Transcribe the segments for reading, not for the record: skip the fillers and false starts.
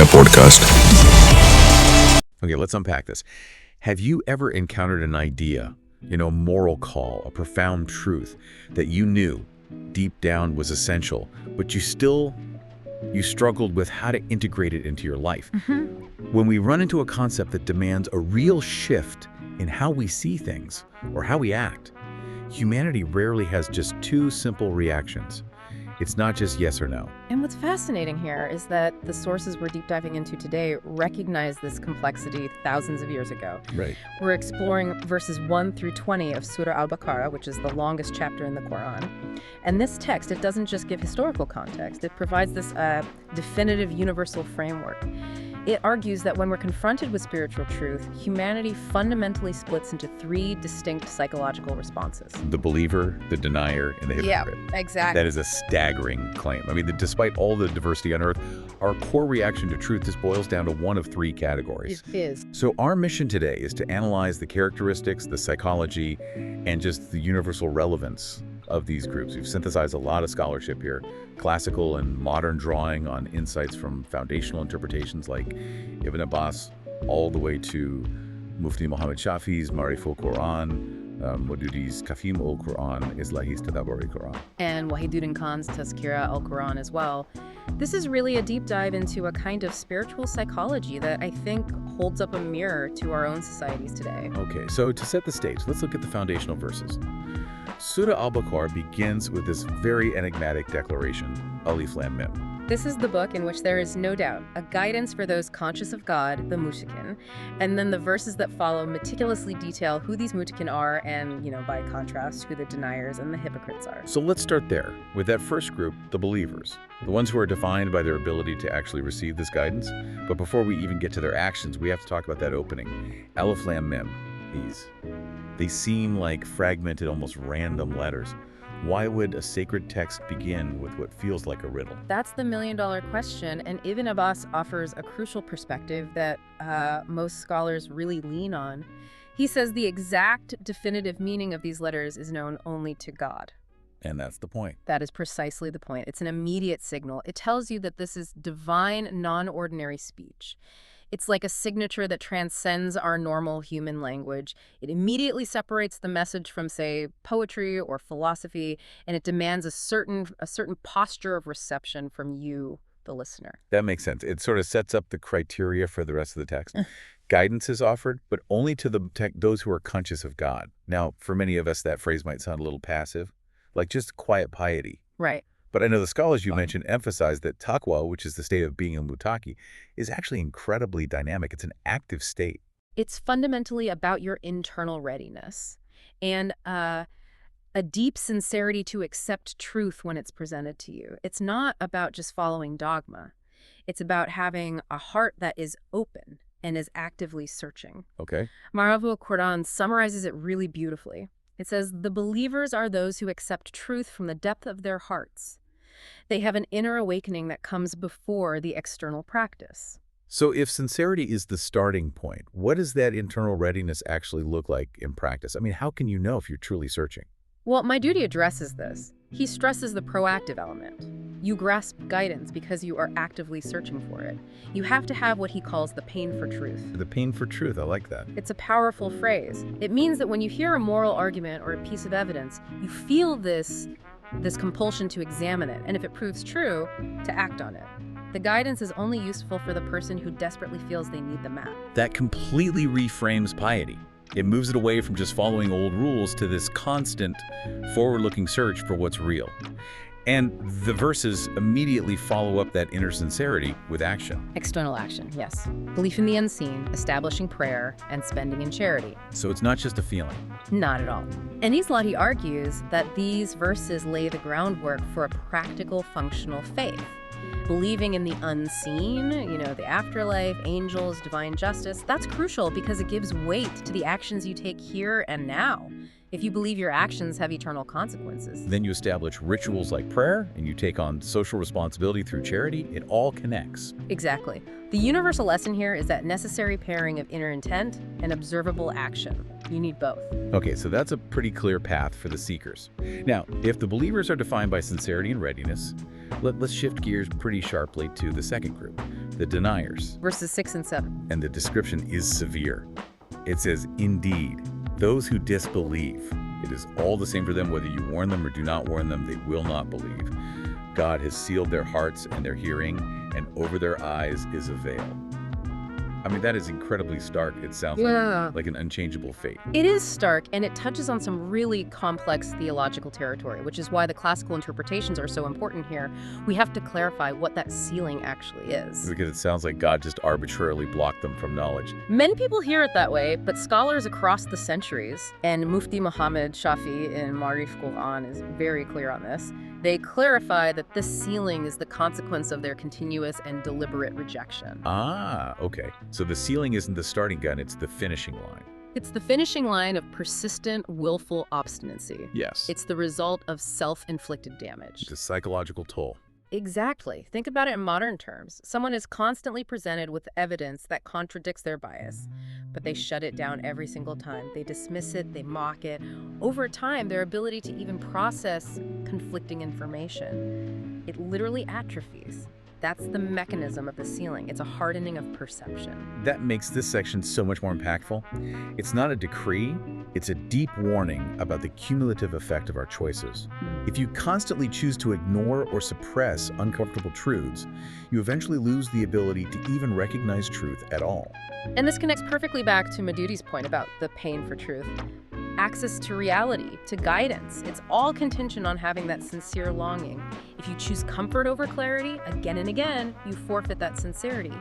podcast. Okay, let's unpack this. Have you ever encountered an idea, a moral call, a profound truth that you knew deep down was essential, but you struggled with how to integrate it into your life? When we run into a concept that demands a real shift in how we see things or how we act, humanity rarely has just two simple reactions. It's not just yes or no. And what's fascinating here is that the sources we're deep diving into today recognize this complexity thousands of years ago. Right. We're exploring verses 1 through 20 of Surah Al-Baqarah, which is the longest chapter in the Quran. And this text, it doesn't just give historical context, it provides this definitive universal framework. It argues that when we're confronted with spiritual truth, humanity fundamentally splits into three distinct psychological responses. The believer, the denier, and the hypocrite. Yeah, exactly. That is a staggering claim. I mean, despite all the diversity on Earth, our core reaction to truth just boils down to one of three categories. It is. So our mission today is to analyze the characteristics, the psychology, and just the universal relevance of these groups. We've synthesized a lot of scholarship here, classical and modern drawing on insights from foundational interpretations like Ibn Abbas, all the way to Mufti Muhammad Shafi's Marif al-Quran, Maududi's Kafim al-Quran, Islahi's Tadabbur al-Quran. And Wahiduddin Khan's Tazkira al-Quran as well. This is really a deep dive into a kind of spiritual psychology that I think holds up a mirror to our own societies today. Okay, so to set the stage, let's look at the foundational verses. Surah Al-Baqarah begins with this very enigmatic declaration, Alif Lam Mim. This is the book in which there is no doubt a guidance for those conscious of God, the mutakin, and then the verses that follow meticulously detail who these mutakin are and, by contrast, who the deniers and the hypocrites are. So let's start there, with that first group, the believers, the ones who are defined by their ability to actually receive this guidance. But before we even get to their actions, we have to talk about that opening, Alif Lam Mim. They seem like fragmented, almost random letters. Why would a sacred text begin with what feels like a riddle? That's the million-dollar question, and Ibn Abbas offers a crucial perspective that most scholars really lean on. He says the exact definitive meaning of these letters is known only to God. And that's the point. That is precisely the point. It's an immediate signal. It tells you that this is divine, non-ordinary speech. It's like a signature that transcends our normal human language. It immediately separates the message from, say, poetry or philosophy, and it demands a certain posture of reception from you, the listener. That makes sense. It sort of sets up the criteria for the rest of the text. Guidance is offered, but only to those who are conscious of God. Now, for many of us, that phrase might sound a little passive, like just quiet piety. Right. But I know the scholars you mentioned emphasize that taqwa, which is the state of being a mutaki, is actually incredibly dynamic. It's an active state. It's fundamentally about your internal readiness and a deep sincerity to accept truth when it's presented to you. It's not about just following dogma. It's about having a heart that is open and is actively searching. Okay. Marif al-Quran summarizes it really beautifully. It says, the believers are those who accept truth from the depth of their hearts. They have an inner awakening that comes before the external practice. So if sincerity is the starting point, what does that internal readiness actually look like in practice? I mean, how can you know if you're truly searching? Well, my duty addresses this. He stresses the proactive element. You grasp guidance because you are actively searching for it. You have to have what he calls the pain for truth. The pain for truth, I like that. It's a powerful phrase. It means that when you hear a moral argument or a piece of evidence, you feel this compulsion to examine it, and if it proves true, to act on it. The guidance is only useful for the person who desperately feels they need the map. That completely reframes piety. It moves it away from just following old rules to this constant, forward-looking search for what's real. And the verses immediately follow up that inner sincerity with action. External action, yes. Belief in the unseen, establishing prayer, and spending in charity. So it's not just a feeling. Not at all. And Islahi argues that these verses lay the groundwork for a practical, functional faith. Believing in the unseen, the afterlife, angels, divine justice, that's crucial because it gives weight to the actions you take here and now. If you believe your actions have eternal consequences. Then you establish rituals like prayer, and you take on social responsibility through charity. It all connects. Exactly. The universal lesson here is that necessary pairing of inner intent and observable action. You need both. Okay, so that's a pretty clear path for the seekers. Now, if the believers are defined by sincerity and readiness, let's shift gears pretty sharply to the second group, the deniers. Verses 6 and 7. And the description is severe. It says, "Indeed, those who disbelieve, it is all the same for them whether you warn them or do not warn them, they will not believe. God has sealed their hearts and their hearing, and over their eyes is a veil." I mean, that is incredibly stark. It sounds like an unchangeable fate. It is stark, and it touches on some really complex theological territory, which is why the classical interpretations are so important here. We have to clarify what that sealing actually is. Because it sounds like God just arbitrarily blocked them from knowledge. Many people hear it that way, but scholars across the centuries, and Mufti Muhammad Shafi in Ma'arif Quran is very clear on this, they clarify that this sealing is the consequence of their continuous and deliberate rejection. Ah, okay. So the sealing isn't the starting gun, it's the finishing line. It's the finishing line of persistent, willful obstinacy. Yes. It's the result of self-inflicted damage. The psychological toll. Exactly. Think about it in modern terms. Someone is constantly presented with evidence that contradicts their bias, but they shut it down every single time. They dismiss it, they mock it. Over time, their ability to even process conflicting information, it literally atrophies. That's the mechanism of the sealing. It's a hardening of perception. That makes this section so much more impactful. It's not a decree, it's a deep warning about the cumulative effect of our choices. If you constantly choose to ignore or suppress uncomfortable truths, you eventually lose the ability to even recognize truth at all. And this connects perfectly back to Madhudi's point about the pain for truth. Access to reality, to guidance. It's all contingent on having that sincere longing. If you choose comfort over clarity, again and again, you forfeit that sincerity.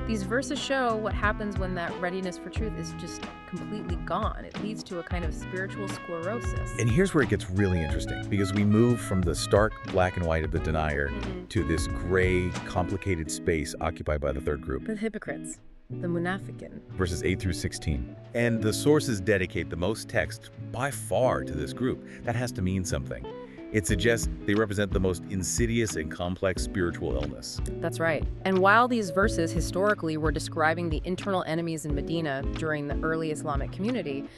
These verses show what happens when that readiness for truth is just completely gone. It leads to a kind of spiritual sclerosis. And here's where it gets really interesting, because we move from the stark black and white of the denier to this gray, complicated space occupied by the third group. The hypocrites. The munafiqin. Verses 8 through 16. And the sources dedicate the most text by far to this group. That has to mean something. It suggests they represent the most insidious and complex spiritual illness. That's right. And while these verses historically were describing the internal enemies in Medina during the early Islamic community,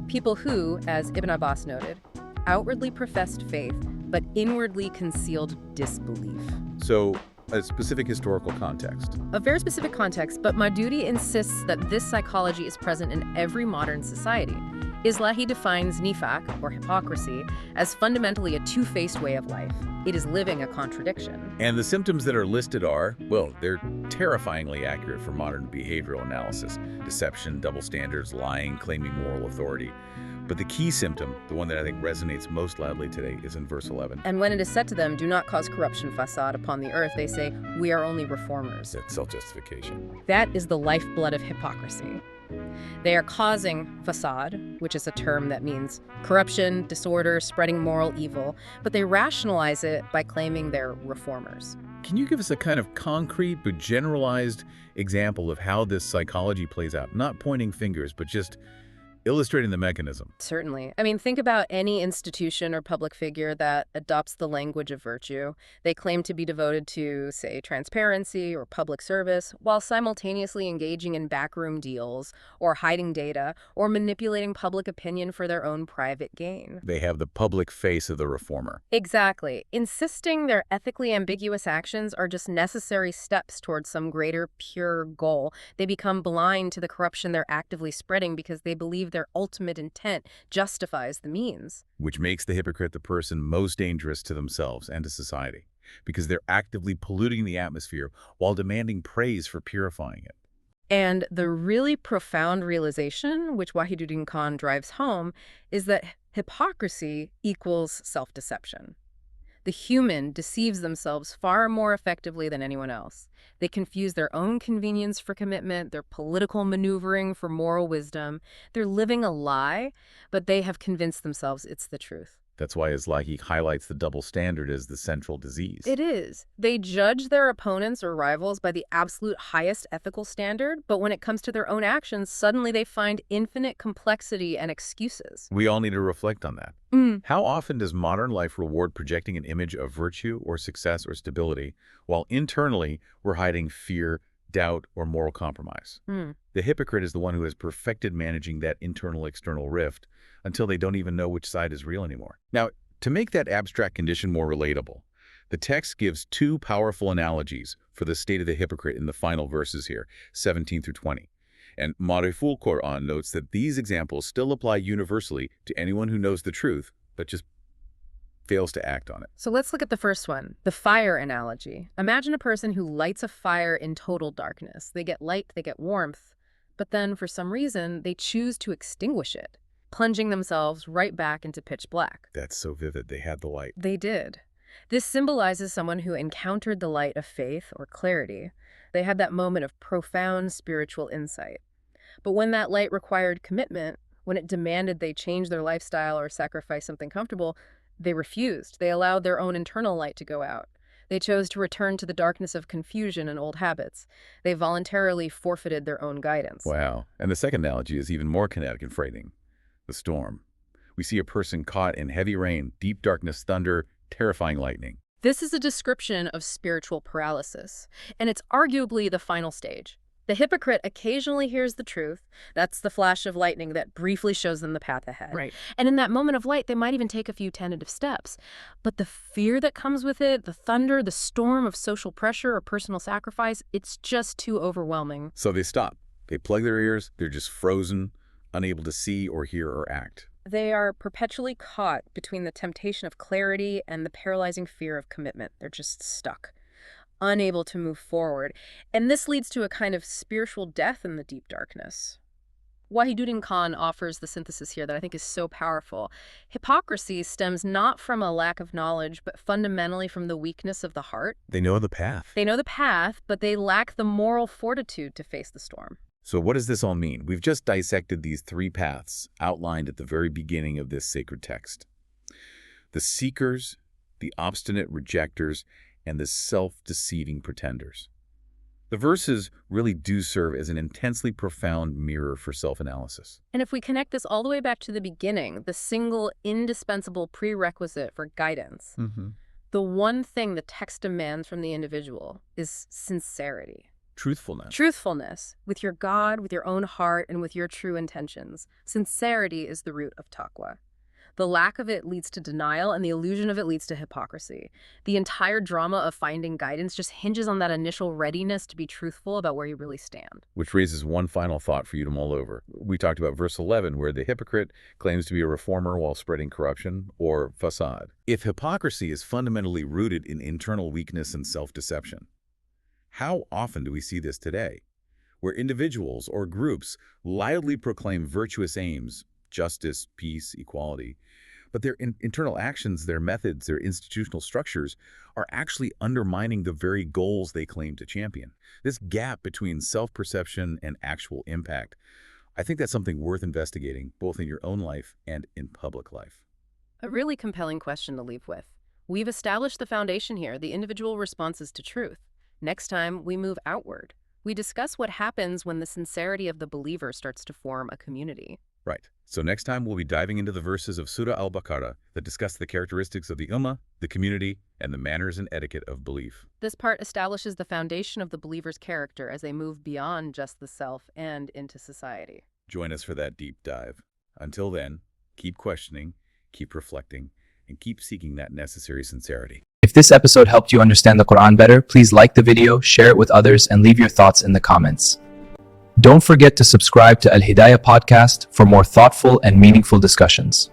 people who, as Ibn Abbas noted, outwardly professed faith, but inwardly concealed disbelief. So, a specific historical context. A very specific context, but Madhudi insists that this psychology is present in every modern society. Islahi defines nifaq, or hypocrisy, as fundamentally a two-faced way of life. It is living a contradiction. And the symptoms that are listed are, well, they're terrifyingly accurate for modern behavioral analysis. Deception, double standards, lying, claiming moral authority. But the key symptom, the one that I think resonates most loudly today, is in verse 11. And when it is said to them, "Do not cause corruption, fasad, upon the earth," they say, "We are only reformers." That's self-justification. That is the lifeblood of hypocrisy. They are causing fasad, which is a term that means corruption, disorder, spreading moral evil, but they rationalize it by claiming they're reformers. Can you give us a kind of concrete but generalized example of how this psychology plays out? Not pointing fingers, but just illustrating the mechanism. Certainly. I mean, think about any institution or public figure that adopts the language of virtue. They claim to be devoted to, say, transparency or public service, while simultaneously engaging in backroom deals or hiding data or manipulating public opinion for their own private gain. They have the public face of the reformer. Exactly. Insisting their ethically ambiguous actions are just necessary steps towards some greater pure goal. They become blind to the corruption they're actively spreading because they believe their ultimate intent justifies the means. Which makes the hypocrite the person most dangerous to themselves and to society, because they're actively polluting the atmosphere while demanding praise for purifying it. And the really profound realization, which Wahiduddin Khan drives home, is that hypocrisy equals self-deception. The human deceives themselves far more effectively than anyone else. They confuse their own convenience for commitment, their political maneuvering for moral wisdom. They're living a lie, but they have convinced themselves it's the truth. That's why Islahi highlights the double standard as the central disease. It is. They judge their opponents or rivals by the absolute highest ethical standard, but when it comes to their own actions, suddenly they find infinite complexity and excuses. We all need to reflect on that. How often does modern life reward projecting an image of virtue or success or stability, while internally we're hiding fear, doubt, or moral compromise? The hypocrite is the one who has perfected managing that internal-external rift until they don't even know which side is real anymore. Now, to make that abstract condition more relatable, The text gives two powerful analogies for the state of the hypocrite in the final verses here, 17 through 20. And Mariful Quran notes that these examples still apply universally to anyone who knows the truth, but just fails to act on it. So let's look at the first one, the fire analogy. Imagine a person who lights a fire in total darkness. They get light, they get warmth, but then for some reason, they choose to extinguish it, plunging themselves right back into pitch black. That's so vivid. They had the light. They did. This symbolizes someone who encountered the light of faith or clarity. They had that moment of profound spiritual insight. But when that light required commitment, when it demanded they change their lifestyle or sacrifice something comfortable, they refused. They allowed their own internal light to go out. They chose to return to the darkness of confusion and old habits. They voluntarily forfeited their own guidance. Wow. And the second analogy is even more kinetic and frightening. The storm. We see a person caught in heavy rain, deep darkness, thunder, terrifying lightning. This is a description of spiritual paralysis, and it's arguably the final stage. The hypocrite occasionally hears the truth. That's the flash of lightning that briefly shows them the path ahead. Right. And in that moment of light, they might even take a few tentative steps. But the fear that comes with it, the thunder, the storm of social pressure or personal sacrifice, it's just too overwhelming. So they stop. They plug their ears. They're just frozen, unable to see or hear or act. They are perpetually caught between the temptation of clarity and the paralyzing fear of commitment. They're just stuck, unable to move forward. And this leads to a kind of spiritual death in the deep darkness. Wahiduddin Khan offers the synthesis here that I think is so powerful. Hypocrisy stems not from a lack of knowledge, but fundamentally from the weakness of the heart. They know the path. They know the path, but they lack the moral fortitude to face the storm. So what does this all mean? We've just dissected these three paths outlined at the very beginning of this sacred text. The seekers, the obstinate rejectors, and the self-deceiving pretenders. The verses really do serve as an intensely profound mirror for self-analysis. And if we connect this all the way back to the beginning, the single indispensable prerequisite for guidance, the one thing the text demands from the individual is sincerity. Truthfulness. Truthfulness with your God, with your own heart, and with your true intentions. Sincerity is the root of taqwa. The lack of it leads to denial, and the illusion of it leads to hypocrisy. The entire drama of finding guidance just hinges on that initial readiness to be truthful about where you really stand. Which raises one final thought for you to mull over. We talked about verse 11, where the hypocrite claims to be a reformer while spreading corruption, or facade. If hypocrisy is fundamentally rooted in internal weakness and self-deception, how often do we see this today, where individuals or groups loudly proclaim virtuous aims, justice, peace, equality, but their internal actions, their methods, their institutional structures are actually undermining the very goals they claim to champion? This gap between self-perception and actual impact, I think that's something worth investigating, both in your own life and in public life. A really compelling question to leave with. We've established the foundation here, the individual responses to truth. Next time, we move outward. We discuss what happens when the sincerity of the believer starts to form a community. Right. So next time, we'll be diving into the verses of Surah Al-Baqarah that discuss the characteristics of the Ummah, the community, and the manners and etiquette of belief. This part establishes the foundation of the believer's character as they move beyond just the self and into society. Join us for that deep dive. Until then, keep questioning, keep reflecting, and keep seeking that necessary sincerity. If this episode helped you understand the Quran better, please like the video, share it with others, and leave your thoughts in the comments. Don't forget to subscribe to Al-Hidayah podcast for more thoughtful and meaningful discussions.